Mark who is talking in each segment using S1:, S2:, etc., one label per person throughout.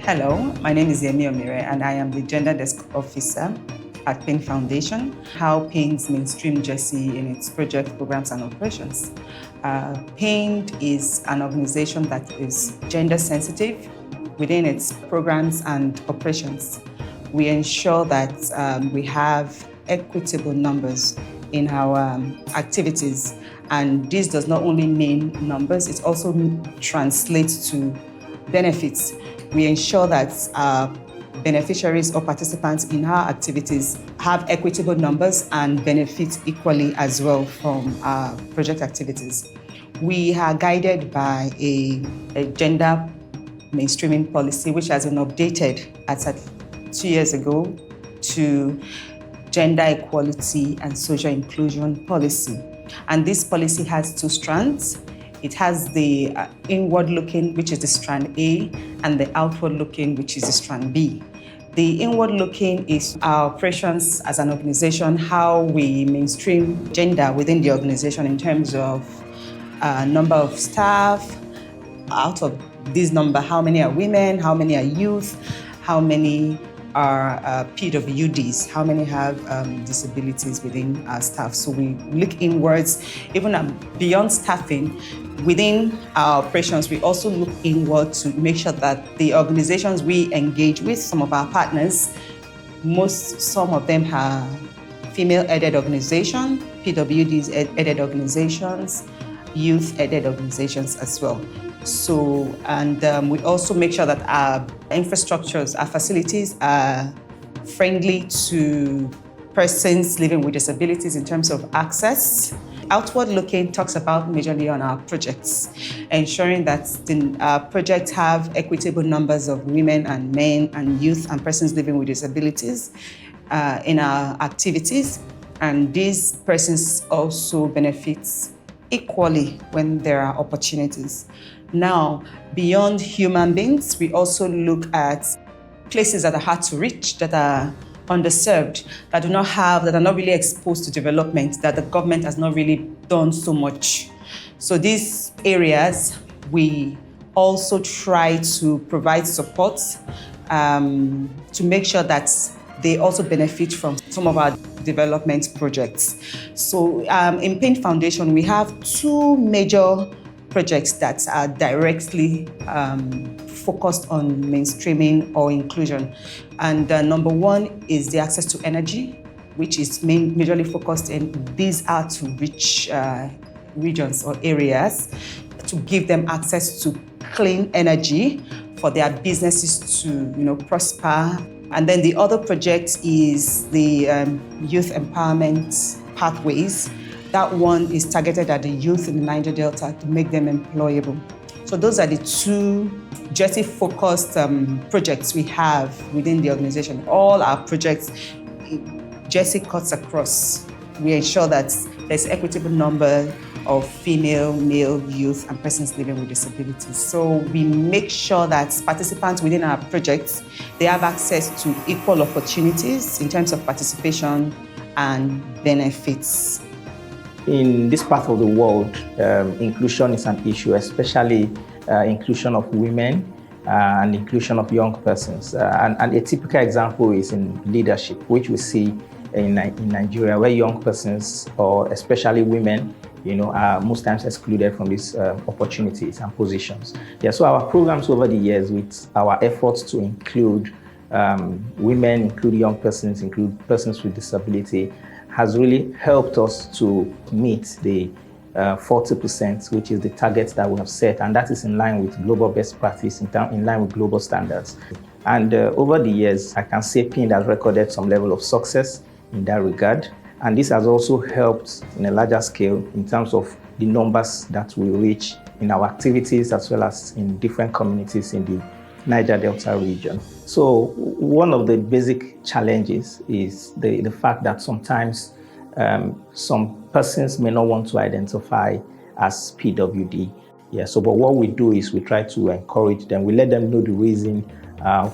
S1: Hello, my name is Yemi Omire and I am the Gender Desk Officer at PIND Foundation. How PIND mainstream GESI in its project, programs and operations. PIND is an organization that is gender sensitive within its programs and operations. We ensure that we have equitable numbers in our activities, and this does not only mean numbers, it also translates to benefits. We ensure that beneficiaries or participants in our activities have equitable numbers and benefit equally as well from our project activities. We are guided by a gender mainstreaming policy, which has been updated as at 2 years ago to gender equality and social inclusion policy. And this policy has two strands. It has the inward-looking, which is the strand A, and the outward-looking, which is the strand B. The inward-looking is our operations as an organization, how we mainstream gender within the organization in terms of number of staff. Out of this number, how many are women, how many are youth, how many are PWDs, how many have disabilities within our staff. So we look inwards, even beyond staffing. Within our operations, we also look inward to make sure that the organizations we engage with, some of our partners, some of them are female-headed organizations, PWDs-headed organizations, youth-headed organizations as well. So, and we also make sure that our infrastructures, our facilities are friendly to persons living with disabilities in terms of access. Outward looking talks about majorly on our projects, ensuring that the projects have equitable numbers of women and men and youth and persons living with disabilities in our activities. And these persons also benefit equally when there are opportunities. Now, beyond human beings, we also look at places that are hard to reach, that are underserved, that are not really exposed to development, that the government has not really done so much. So these areas, we also try to provide support to make sure that they also benefit from some of our development projects. So in PIND Foundation, we have two major projects that are directly focused on mainstreaming or inclusion. And number one is the access to energy, which is majorly focused in these hard-to-reach regions or areas to give them access to clean energy for their businesses to prosper. And then the other project is the youth empowerment pathways. That one is targeted at the youth in the Niger Delta to make them employable. So those are the two GESI-focused projects we have within the organization. All our projects, GESI cuts across. We ensure that there's equitable number of female, male, youth, and persons living with disabilities. So we make sure that participants within our projects, they have access to equal opportunities in terms of participation and benefits.
S2: In this part of the world, inclusion is an issue, especially inclusion of women and inclusion of young persons. And a typical example is in leadership, which we see in Nigeria, where young persons, or especially women, are most times excluded from these opportunities and positions. Yeah, so our programs over the years, with our efforts to include women, include young persons, include persons with disability, has really helped us to meet the 40%, which is the target that we have set, and that is in line with global best practice, in line with global standards. And over the years, I can say PIND has recorded some level of success in that regard, and this has also helped in a larger scale in terms of the numbers that we reach in our activities as well as in different communities in the Niger Delta region. So one of the basic challenges is the fact that sometimes some persons may not want to identify as PWD. Yeah, so but what we do is we try to encourage them. We let them know the reason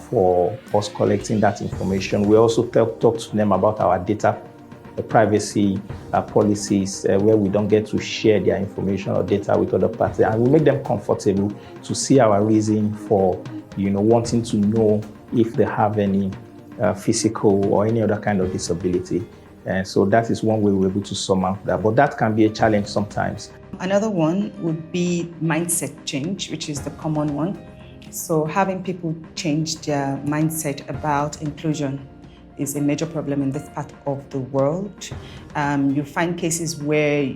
S2: for us collecting that information. We also talk to them about our data privacy policies where we don't get to share their information or data with other parties, and we make them comfortable to see our reason for wanting to know if they have any physical or any other kind of disability. And so that is one way we're able to surmount that. But that can be a challenge sometimes.
S1: Another one would be mindset change, which is the common one. So having people change their mindset about inclusion is a major problem in this part of the world. You find cases where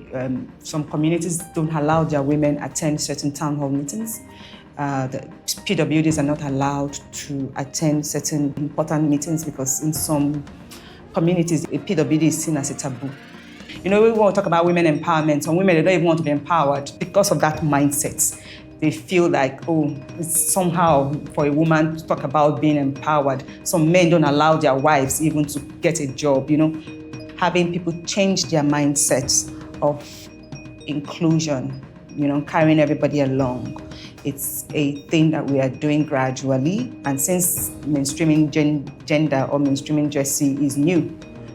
S1: some communities don't allow their women attend certain town hall meetings. The PWDs are not allowed to attend certain important meetings because in some communities, a PWD is seen as a taboo. We want to talk about women empowerment. Some women, they don't even want to be empowered because of that mindset. They feel like, it's somehow for a woman to talk about being empowered. Some men don't allow their wives even to get a job, Having people change their mindsets of inclusion, carrying everybody along. It's a thing that we are doing gradually. And since mainstreaming gender or mainstreaming GESI is new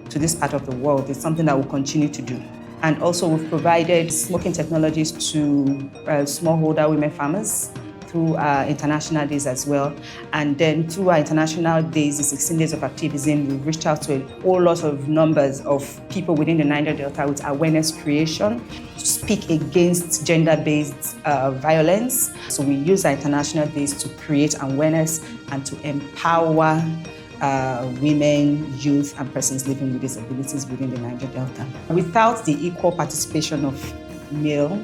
S1: to this part of the world, it's something that we'll continue to do. And also we've provided smoking technologies to smallholder women farmers through our international days as well. And then through our international days, the 16 days of activism, we've reached out to a whole lot of numbers of people within the Niger Delta with awareness creation to speak against gender-based violence. So we use our international days to create awareness and to empower women, youth, and persons living with disabilities within the Niger Delta. Without the equal participation of male,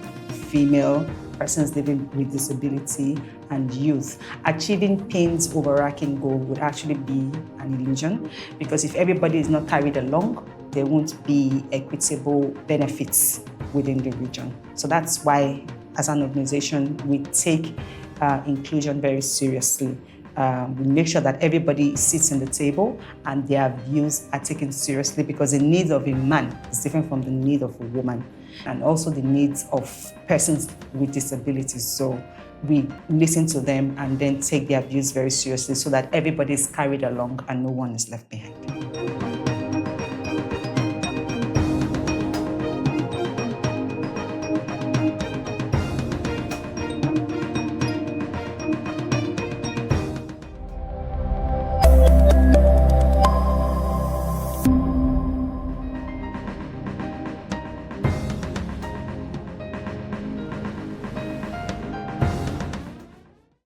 S1: female, persons living with disability, and youth, achieving PIND's overarching goal would actually be an illusion, because if everybody is not carried along, there won't be equitable benefits within the region. So that's why, as an organization, we take inclusion very seriously. We make sure that everybody sits in the table and their views are taken seriously, because the needs of a man is different from the need of a woman, and also the needs of persons with disabilities. So we listen to them and then take their views very seriously so that everybody is carried along and no one is left behind.